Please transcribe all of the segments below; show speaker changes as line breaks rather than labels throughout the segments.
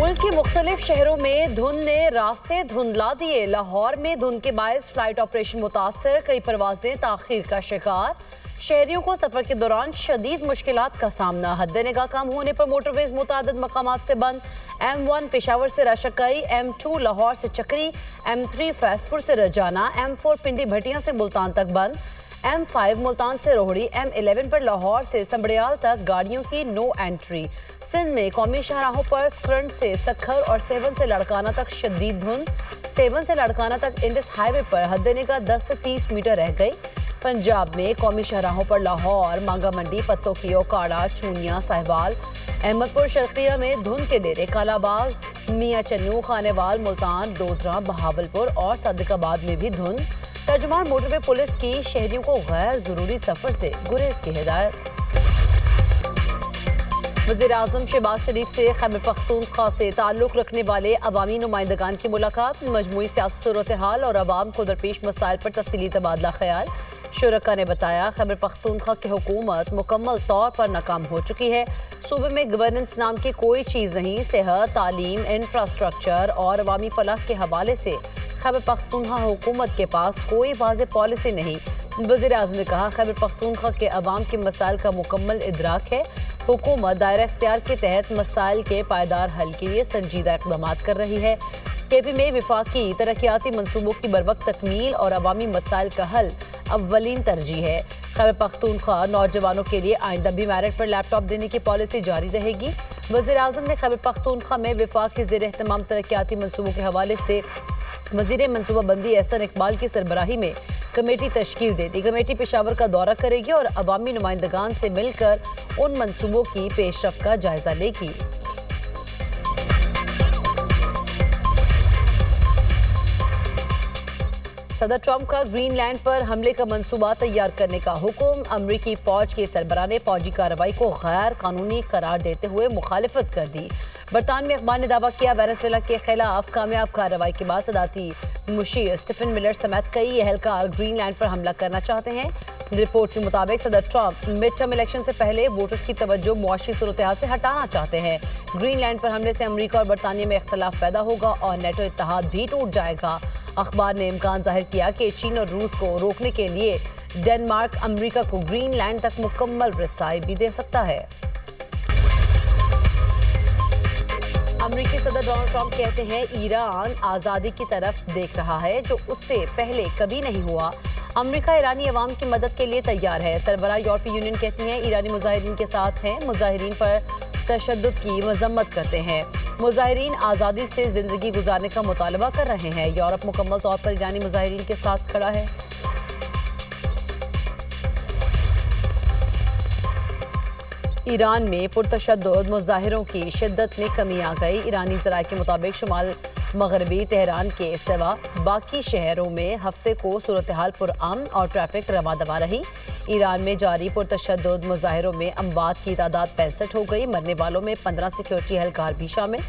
मुल्क के मुख्तलिफ शहरों में धुंध ने रास्ते धुंधला दिए। लाहौर में धुंध के बायस फ्लाइट ऑपरेशन मुतासर, कई परवाजें ताखीर का शिकार। शहरियों को सफर के दौरान शदीद मुश्किलात का सामना। हद निगाह कम होने पर मोटरवेज मुतादिद मकामात से बंद। M1 पेशावर से राशकई, M2 लाहौर से चक्री, M3 फैसपुर से रजाना, M4 पिंडी भटिया से मुल्तान तक बंद। M5 मुल्तान से रोहड़ी, M11 पर लाहौर से संबड़ियाल तक गाड़ियों की नो एंट्री। सिंध में कौमी शाहराहों पर स्क्रंट से सखर और सेवन से लड़काना तक शदीद धुंध। सेवन से लड़काना तक इंडस हाईवे पर हद निगाह 10 से 30 मीटर रह गई। पंजाब में कौमी शाहराहों पर लाहौर, मांगा मंडी, पत्तोफियो, काड़ा, चूनिया, साहिवाल, अहमदपुर शर्किया में धुंध के डेरे, कालाबाग, मियां चन्नू, खानेवाल, मुल्तान, दोदरा, बहावलपुर और सदकाबाद में भी धुंध। तर्जुमान मोटरवे पुलिस की शहरियों को गैर जरूरी सफर से गुरेज की हिदायत। वज़ीर-ए-आज़म शहबाज शरीफ से खैबर पख्तूनख्वा से ताल्लुक रखने वाले अवामी नुमाइंदगान की मुलाकात। मजमूई सियासी सूरत हाल और अवाम को दरपेश मसाइल पर तफसीली तबादला ख्याल। शुरका ने बताया, खैबर पख्तूनख्वा की हुकूमत मुकम्मल तौर पर नाकाम हो चुकी है। सूबे में गवर्नेंस नाम की कोई चीज़ नहीं। सेहत, तालीम, इंफ्रास्ट्रक्चर और अवामी फलाह के हवाले से खैबर पख्तूनख्वा हुकूमत के पास कोई वाज़ेह पॉलिसी नहीं। वज़ीर-ए-आज़म ने कहा, खैबर पख्तूनख्वा के अवाम के मसाइल का मुकम्मल इदराक है। हुकूमत दायरा इख्तियार के तहत मसाइल के पायदार हल के लिए संजीदा इक़दाम कर रही है। केपी में विफाकी तरक्याती मनसूबों की बरवक्त तकमील और अवामी मसाइल का हल अव्वलीन तरजीह है। खैबर पख्तूनख्वा नौजवानों के लिए आइंदा भी मेरिट पर लैपटॉप देने की पॉलिसी जारी रहेगी। वज़ीर-ए-आज़म ने खैबर पख्तूनख्वा में विफाक ज़ेर एहतमाम तरक्याती मनसूबों के हवाले से वज़ीर मनसूबा बंदी एहसन इकबाल की सरबराही में कमेटी तश्कील दे दी। कमेटी पेशावर का दौरा करेगी और अवामी नुमाइंदगान से मिलकर उन मनसूबों की पेशरफ्त का जायजा लेगी। सदर ट्रंप का ग्रीनलैंड पर हमले का मंसूबा तैयार करने का हुक्म। अमरीकी फौज के सरबराह ने फौजी कार्रवाई को गैर कानूनी करार देते हुए मुखालिफत कर दी। बरतानवी अखबार ने दावा किया, वेनेजुएला के खिलाफ कामयाब कार्रवाई के बाद सदाती मुशीर स्टीफन मिलर समेत कई एहलकार ग्रीनलैंड पर हमला करना चाहते हैं। रिपोर्ट के मुताबिक सदर ट्रंप मिड टर्म इलेक्शन से पहले वोटर्स की तवज्जो मुआशी सूरत-ए-हाल से हटाना चाहते हैं। ग्रीनलैंड पर हमले से अमरीका और बरतानिया में इख्तलाफ पैदा होगा और नेटो इत्तेहाद भी टूट जाएगा। अखबार ने इम्कान जाहिर किया कि चीन और रूस को रोकने के लिए डेनमार्क अमरीका को ग्रीनलैंड तक मुकम्मल रसाई भी दे सकता है। अमरीकी सदर डोनाल्ड ट्रंप कहते हैं, ईरान आज़ादी की तरफ देख रहा है जो उससे पहले कभी नहीं हुआ। अमरीका ईरानी अवाम की मदद के लिए तैयार है। सरबराह यूरोपीय यूनियन कहती हैं, ईरानी मुजाहिरीन के साथ हैं। मुजाहिरीन पर तशद्दुद की मजम्मत करते हैं। मुजाहिरीन आज़ादी से ज़िंदगी गुजारने का मुतालबा कर रहे हैं। यूरोप मुकम्मल तौर पर ईरानी मुजाहिरीन के साथ खड़ा है। ईरान में पुरतशद्दुद मुजाहिरों की शिद्दत में कमी आ गई। ईरानी ज़राए के मुताबिक शुमाल मगरबी तेहरान के सिवा बाकी शहरों में हफ्ते को सूरत हाल पुरअमन और ट्रैफिक रवा दवा रही। ईरान में जारी पुरतशद्दुद मुजाहिरों में अमवात की तादाद 65 हो गई। मरने वालों में 15 सिक्योरिटी एहलकार भी शामिल।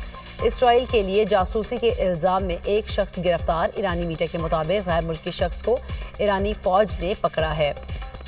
इसराइल के लिए जासूसी के इल्ज़ाम में एक शख्स गिरफ्तार। ईरानी मीडिया के मुताबिक गैर मुल्की शख्स को ईरानी फौज ने पकड़ा है।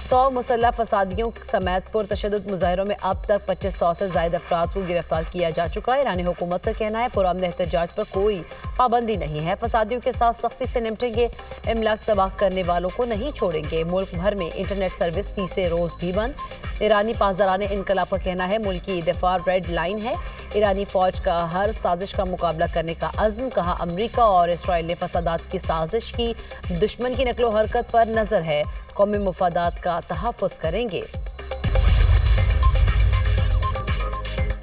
100 मुसल्लह फसादियों समेत पुरतशद्दुद मुजाहिरों में अब तक 2500 से ज़ायद अफराद को गिरफ्तार किया जा चुका है। ईरानी हुकूमत का कहना है, पुरअमन एहतजाज पर कोई पाबंदी नहीं है। फसादियों के साथ सख्ती से निपटेंगे। इमलाक तबाह करने वालों को नहीं छोड़ेंगे। मुल्क भर में इंटरनेट सर्विस तीसरे रोज भी बंद। ईरानी पासदारान इनकलाब का कहना है, मुल्क की दफा रेड लाइन है। ईरानी फौज का हर साजिश का मुकाबला करने का अज़्म। कहा, अमरीका और इसराइल ने फसादात की साजिश की। दुश्मन की नकलो हरकत पर नजर है। कौमी मुफादात का तहफ़्फ़ुज़ करेंगे।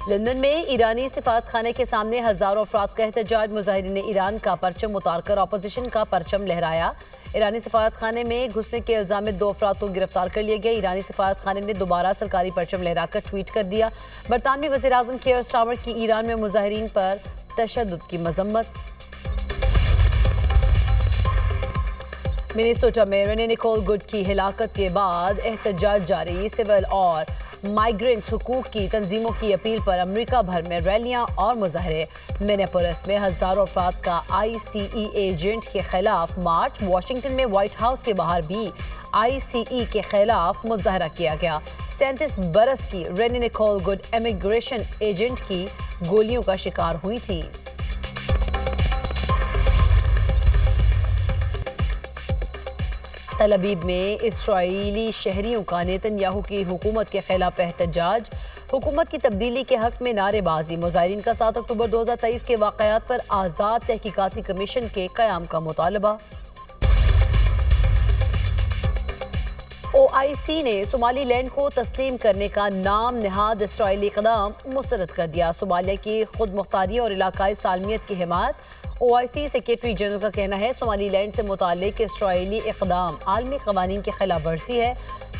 लंदन में ईरानी सिफारत खाने के सामने हजारों अफराद का एहतजाज। मुजाहिरीन ने ईरान का परचम उतारकर अपोजिशन का परचम लहराया। ईरानी सिफारत खाने में घुसने के इल्जाम में 2 अफराद को गिरफ्तार कर लिया गया। ईरानी सिफारत खाने ने दोबारा सरकारी परचम लहराकर ट्वीट कर दिया। बरतानवी वज़ीर-ए-आज़म कीयर स्टारमर की ईरान में मुजाहिरीन पर तशद्दुद की मजम्मत। मिनेसोटा में रेने निकोल गुड की हिलाकत के बाद एहतजाज जारी। सिविल और माइग्रेंट्स हुकूक की तंजीमों की अपील पर अमरीका भर में रैलियां और मुजाहरे। मिनेपोलिस में हजारों अफराद का ICE एजेंट के खिलाफ मार्च। वाशिंगटन में व्हाइट हाउस के बाहर भी ICE के खिलाफ मुजाहरा किया गया। 37 बरस की रेनी निकोल गुड इमिग्रेशन एजेंट की गोलियों का शिकार हुई थी। तल अबीब में इस्राईली शहरियों का नेतन्याहू की हुकूमत के खिलाफ एहतजाज, हुकूमत की तब्दीली के हक में नारेबाजी। मुजाहिरीन का 7 अक्टूबर 2023 के वाक़यात पर आज़ाद तहकीकाती कमीशन के क़याम का मुतालबा। OIC ने सोमाली लैंड को तस्लीम करने का नाम नहाद इसराइली इक़दाम मुस्तरद कर दिया। सोमालिया की खुद मुख्तारी और इलाकाई सालमियत की हिमायत। OIC सेक्रेटरी जनरल का कहना है सोमाली लैंड से मुताल्लिक इसराइली इक़दाम आलमी क़वानीन की खिलाफ वर्जी है।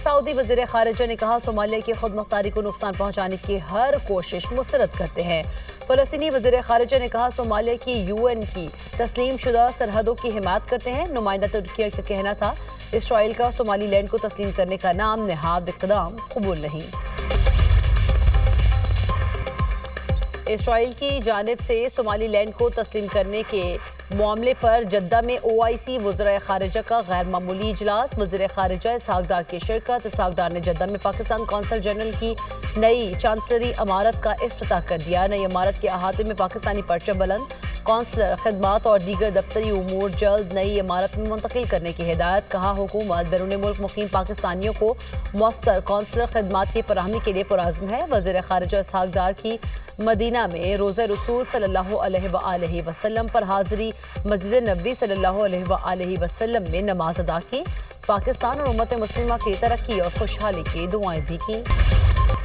सऊदी वज़ीर ख़ारिजा ने कहा सोमालिया की खुद मुख्तारी को नुकसान पहुँचाने की हर कोशिश मुस्तरद करते हैं। फ़लस्तीनी वज़ीर ख़ारिजा ने कहा सोमालिया की UN की तस्लीम शुदा सरहदों की हिमायत करते हैं। नुमाइंदा तुर्की का कहना था इसराइल का सोमाली लैंड को तस्लीम करने का नाम नहाद इक़दाम कबूल नहीं। इसराइल की जानिब से सोमाली लैंड को तस्लीम करने के मामले पर जद्दा में OIC वज़ीर ख़ारिजा का गैर मामूली इजलास। वज़ीर ख़ारिजा इसहाक डार की शिरकत। इसहाक डार ने जद्दा में पाकिस्तान कौंसल जनरल की नई चांसलरी इमारत का इफ्तिताह कर दिया। नई इमारत के अहाते में पाकिस्तानी परचम बुलंद, कौंसलर खिदमात और दीगर दफ्तरी उमूर जल्द नई इमारत में मुंतकिल करने की हिदायत। कहा हुकूमत बैरून मुल्क मुकीम पाकिस्तानियों को मौसर कौंसलर खिदमात की फराहमी के लिए पुरअज़्म है। वज़ीर ख़ारिजा इसहाक डार की मदीना में रोज़ा रसूल सल्लल्लाहु अलैहि वसल्लम पर हाज़री, मस्जिद नबी सल्लल्लाहु अलैहि वसल्लम में नमाज अदा की। पाकिस्तान और उम्मत मुस्लिमा की तरक्की और खुशहाली की दुआएं भी की।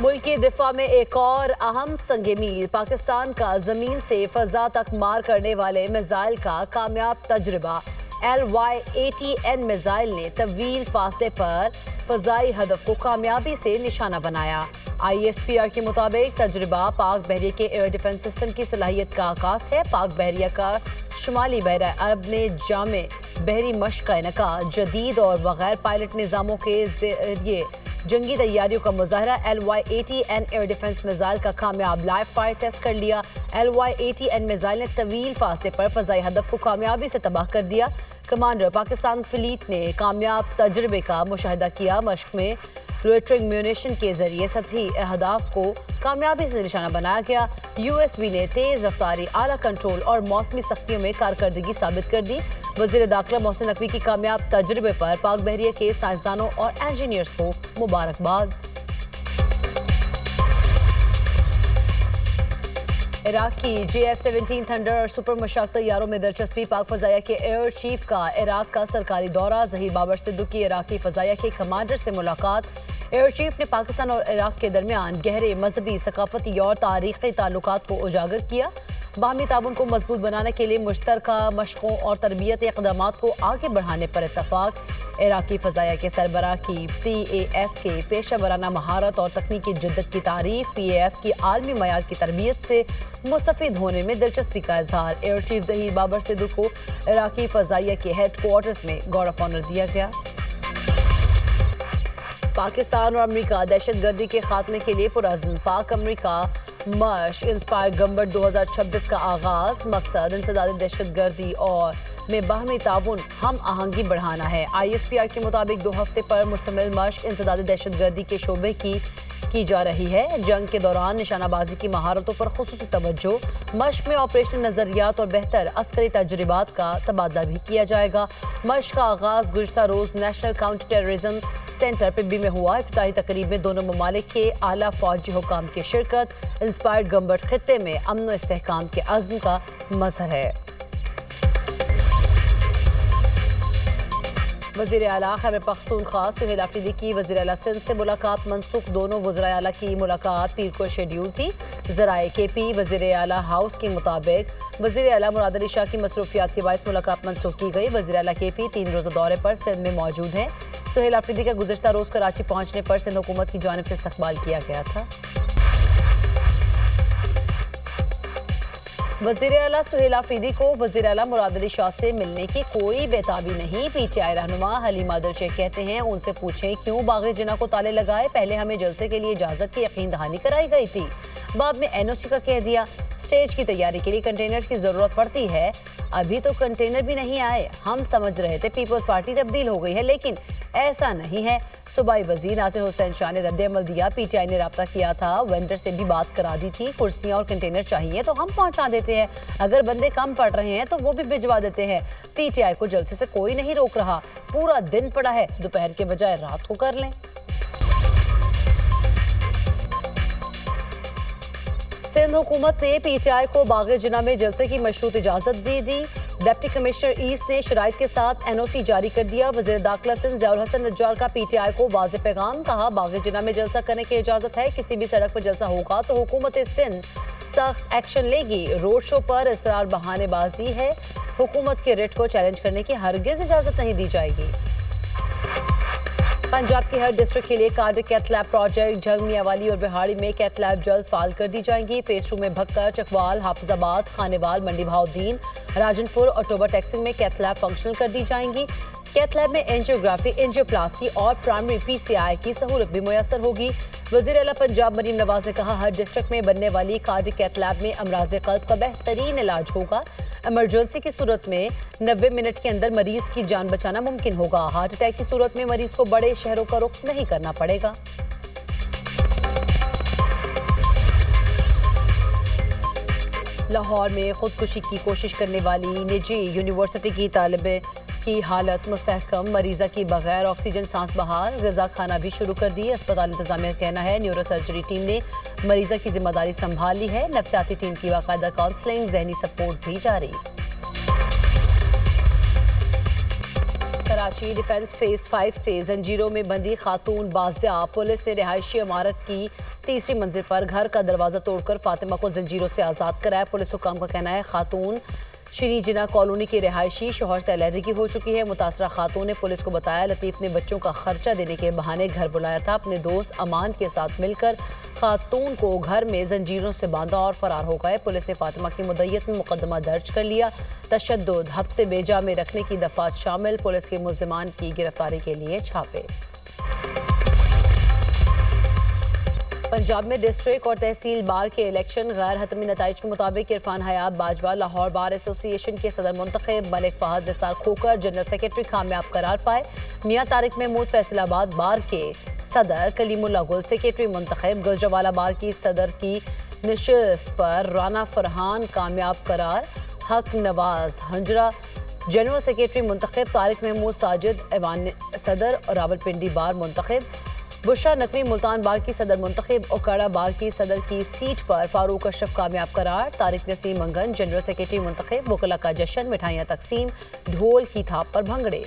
मुल्क के दिफा में एक और अहम संग मील, पाकिस्तान का ज़मीन से फ़ज़ा तक मार करने वाले मिसाइल का कामयाब तजुर्बा। LY-80N मिसाइल ने तवील फासले पर फ़ज़ाई हदफ को कामयाबी से निशाना बनाया। ISPR के मुताबिक तजुर्बा पाक बहरिया के एयर डिफेंस सिस्टम की सलाहियत का आगाज है। पाक बहरिया का शुमाली बहरा अरब ने जामे बहरी मश्क का इनका जदीद और बगैर पायलट निज़ामों के जरिए जंगी तैयारियों का मुजाहरा। LY-80N एयर डिफेंस मिसाइल का कामयाब लाइव फायर टेस्ट कर लिया। LY-80N मिसाइल ने तवील फासले पर फ़ज़ाई हदफ को कामयाबी से तबाह कर दिया। कमांडर पाकिस्तान फ्लीट ने कामयाब तजुर्बे का मुशाहिदा किया। मश्क में लोइटरिंग म्यूनिशन के जरिए सतही अहदाफ को कामयाबी से निशाना बनाया गया। USB ने तेज रफ्तारी, आला कंट्रोल और मौसमी सख्तियों में कारकर्दगी साबित कर दी। वज़ीर दाखिला मोहसिन नकवी की कामयाब तजुर्बे पर पाक बहरिया के साइंसदानों और इंजीनियर्स को मुबारकबाद। इराक की JF-17 थंडर और सुपर मशाक तैयारों में दिलचस्पी। पाक फ़ज़ाया के एयर चीफ का इराक का सरकारी दौरा। ज़हीर बाबर सिद्दू की इराकी फ़ज़ाया के कमांडर से मुलाकात। एयर चीफ ने पाकिस्तान और इराक के दरमियान गहरे मजहबी, सकाफती और तारीख़ी ताल्लुकात को उजागर किया। बाहमी ताउन को मजबूत बनाने के लिए मुश्तरका मशकों और तरबियती इक़दामात को आगे बढ़ाने पर इत्तफ़ाक। इराकी फ़ज़ाया के सरबराह की PAF के पेशा वराना महारत और तकनीकी जिद्दत की तारीफ। PAF की आलमी मयार की तरबियत से मुस्तफ़ीद होने में दिलचस्पी का इजहार। एयर चीफ ज़हीर बाबर सिद्दू को इराकी फ़ज़ाया के हेड क्वार्टर्स में गॉर्ड ऑफ ऑनर दिया गया। पाकिस्तान और अमेरिका दहशत गर्दी के खात्मे के लिए पुरअज़्म। पाक अमेरिका मश्क इंस्पायर गम्बर 2026 का आगाज। मकसद इंसदादी दहशत गर्दी और में बाहमी ताउन हम आहंगी बढ़ाना है। ISPR के मुताबिक 2 हफ्ते पर मुश्तमिल मश्क इंसदादी दहशत गर्दी के शोबे की जा रही है। जंग के दौरान निशानाबाजी की महारतों पर खुसूसी तवज्जो। मश्क में ऑपरेशनल नजरियात और बेहतर अस्करी तजुर्बात का तबादला भी किया जाएगा। मश्क का आगाज गुज़श्ता रोज नेशनल काउंटर टेररिज्म सेंटर पिब्बी में हुआ। इफ्तिताही तकरीब में दोनों ममालिक के आला फौजी हुकाम की शिरकत। इंस्पायर्ड गम्बर खित्ते में अमन व इस्तेहकाम के अज़्म का मज़हर है। वज़ीर आला खैबर पख्तूनख्वा सुहेल आफरीदी की वज़ीर आला सिंध से मुलाकात मनसूख। दोनों वज़ीर आला की मुलाकात पीर को शेड्यूल थी। ज़राए KP वज़ीर आला हाउस के मुताबिक वज़ीर आला मुराद अली शाह की मसरूफियात के बायस मुलाकात मनसूख की गई। वज़ीर आला KP 3 रोज़ा दौरे पर सिंध में मौजूद हैं। सुहेल आफरीदी का गुज़श्ता रोज़ कराची पहुँचने पर सिंध हुकूमत की जानिब से इस्तकबाल किया गया था। वज़ीर आला सुहेल आफरीदी को वज़ीर आला मुराद अली शाह से मिलने की कोई बेताबी नहीं। PTI रहनुमा हलीमा दिल शेख कहते हैं उनसे पूछें क्यों बाग़ जिना को ताले लगाए। पहले हमें जलसे के लिए इजाज़त की यकीन दहानी कराई गई थी, बाद में NOC का कह दिया। स्टेज की तैयारी के लिए कंटेनर्स की ज़रूरत पड़ती है, अभी तो कंटेनर भी नहीं आए। हम समझ रहे थे पीपल्स पार्टी तब्दील हो गई है, लेकिन ऐसा नहीं है। सूबाई वजीर नासिर हुसैन शाह ने रद्द अमल दिया। पीटीआई ने राब्ता किया था, वेंडर से भी बात करा दी थी, कुर्सियां और कंटेनर चाहिए तो हम पहुंचा देते हैं, अगर बंदे कम पड़ रहे हैं तो वो भी भिजवा देते हैं। पीटीआई को जलसे से कोई नहीं रोक रहा, पूरा दिन पड़ा है, दोपहर के बजाय रात को कर लें। सिंध हुकूमत ने पीटीआई को बाग़ जिना में जलसे की मशरूत इजाजत दे दी। डिप्टी कमिश्नर ईस्ट ने शराइत के साथ एनओसी जारी कर दिया। वज़ीर दाखिला सिंध ज़ियाउल हसन नज्जार का पीटीआई को वाज़ेह पैगाम, कहा बाग़ जिना में जलसा करने की इजाजत है, किसी भी सड़क पर जलसा होगा तो हुकूमत सिंध सख्त एक्शन लेगी। रोड शो पर इसरार बहानेबाजी है, हुकूमत के रिट को चैलेंज करने की हरगिज इजाजत नहीं दी जाएगी। पंजाब के हर डिस्ट्रिक्ट के लिए cardiac cath lab project Jhang Mianwali और बिहाड़ी में कैथ लैब जल्द फाल कर दी जाएंगी। फेज 2 में भक्कर, चकवाल, हाफिजाबाद, खानेवाल, मंडी बहाउद्दीन, राजनपुर और टोबा टेक्सिंग में कैथ लैब फंक्शनल कर दी जाएंगी। कैथ लैब में एंजियोग्राफी, एंजियोप्लास्टी और प्राइमरी पीसीआई की सहूलत भी मुयसर होगी। वज़ीर आला पंजाब मरीम नवाज ने कहा, हर डिस्ट्रिक्ट में बनने वाली कार्डिक कैथ लैब में अमराज़ क़ल्ब का बेहतरीन इलाज होगा। इमरजेंसी की सूरत में 90 मिनट के अंदर मरीज की जान बचाना मुमकिन होगा। हार्ट अटैक की सूरत में मरीज को बड़े शहरों का रुख नहीं करना पड़ेगा। लाहौर में खुदकुशी की कोशिश करने वाली निजी यूनिवर्सिटी की तालिबे की हालत मुस्तहकम, मरीजा की बगैर ऑक्सीजन सांस बहाल, ग़िज़ा खाना भी शुरू कर दी। अस्पताल इंतजामिया का कहना है न्यूरो सर्जरी टीम ने मरीजा की जिम्मेदारी संभाल ली है। नफ्सियाती टीम की बाकायदा काउंसलिंग, जहनी सपोर्ट भी जारी। कराची डिफेंस फेज 5 से जंजीरों में बंदी खातून बाजियाब। पुलिस ने रिहायशी इमारत की तीसरी मंजिल पर घर का दरवाजा तोड़कर फातिमा को जंजीरों से आज़ाद कराया। पुलिस हुकाम का कहना है खातून श्री जिना कॉलोनी की रिहायशी शोहर से अलहदगी हो चुकी है। मुतासरा खातून ने पुलिस को बताया, लतीफ़ ने बच्चों का खर्चा देने के बहाने घर बुलाया था। अपने दोस्त अमान के साथ मिलकर खातून को घर में जंजीरों से बांधा और फरार हो गए। पुलिस ने फातिमा की मुद्दत में मुकदमा दर्ज कर लिया। तशद्दुद, हब्से बेजा में रखने की दफात शामिल। पुलिस के मुल्ज़िमान की गिरफ्तारी के लिए छापे। पंजाब में डिस्ट्रिक्ट और तहसील बार के इलेक्शन, गैर हतमी नताइज के मुताबिक इरफान हयात बाजवा लाहौर बार एसोसिएशन के सदर मुंतखब, मलिक फहद निसार खोकर जनरल सेक्रेटरी कामयाब करार पाए। मियां तारिक महमूद फैसलाबाद बार के सदर, कलीमुल्लाह गुल सेक्रेटरी मुंतखब, गुजरावाला बार की सदर की निशस्त पर राना फरहान कामयाब करार। हक नवाज हंजरा जनरल सेक्रेटरी मुंतखब, तारिक महमूद साजिद ऐवान सदर और रावलपिंडी बार मुंतखब। बुशरा नकवी मुल्तान बार की सदर मुंतखब, ओकाड़ा बार की सदर की सीट पर फारूक अशरफ कामयाब करार। तारिक नसीम मंगन जनरल सेक्रेटरी मुंतखब। वकला का जश्न, मिठाइयाँ तकसीम, ढोल की थाप पर भंगड़े।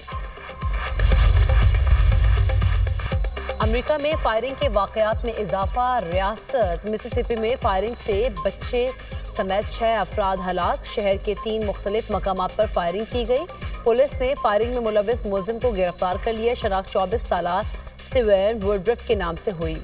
अमेरिका में फायरिंग के वाकयात में इजाफा। रियासत मिसिसिपी में फायरिंग से बच्चे समेत 6 अफराद हलाक। शहर के 3 मुख्तलिफ मकामात पर फायरिंग की गई। पुलिस ने फायरिंग में मुलविस मुलजिम को गिरफ्तार कर लिया। शनाख्त 24 साला स्टीवन वुडब्रिफ के नाम से हुई।